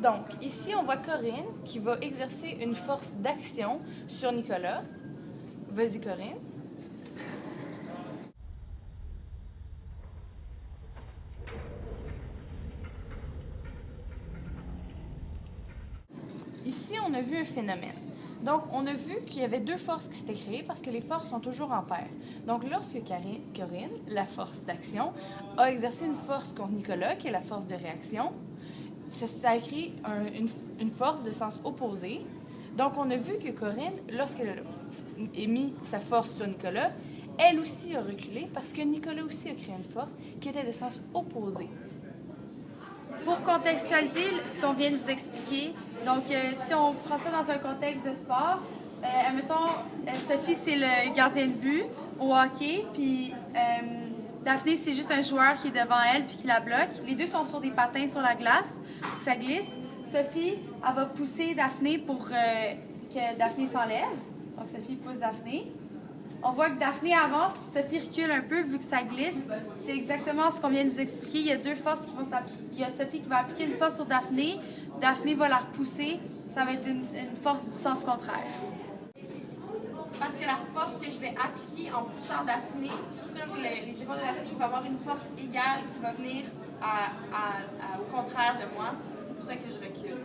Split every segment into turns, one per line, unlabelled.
Donc, ici, on voit Corinne qui va exercer une force d'action sur Nicolas. Vas-y, Corinne. Ici, on a vu un phénomène. Donc, on a vu qu'il y avait deux forces qui s'étaient créées parce que les forces sont toujours en paire. Donc, lorsque Corinne, la force d'action, a exercé une force contre Nicolas, qui est la force de réaction, ça a créé une force de sens opposé. Donc, on a vu que Corinne, lorsqu'elle a émis sa force sur Nicolas, elle aussi a reculé parce que Nicolas aussi a créé une force qui était de sens opposé.
Pour contextualiser ce qu'on vient de vous expliquer, donc si on prend ça dans un contexte de sport, admettons, Sophie c'est le gardien de but au hockey, puis Daphné c'est juste un joueur qui est devant elle puis qui la bloque. Les deux sont sur des patins sur la glace, ça glisse. Sophie, elle va pousser Daphné pour que Daphné s'enlève. Donc Sophie pousse Daphné. On voit que Daphné avance puis Sophie recule un peu vu que ça glisse. C'est exactement ce qu'on vient de vous expliquer. Il y a deux forces qui vont s'appliquer. Il y a Sophie qui va appliquer une force sur Daphné. Daphné va la repousser. Ça va être une force du sens contraire.
Parce que la force que je vais appliquer en poussant Daphné sur les épaules de Daphné, il va avoir une force égale qui va venir au contraire de moi. C'est pour ça que je recule.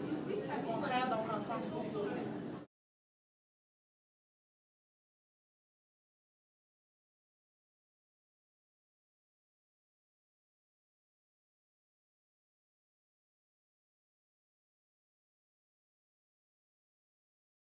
Au contraire, donc en sens opposé.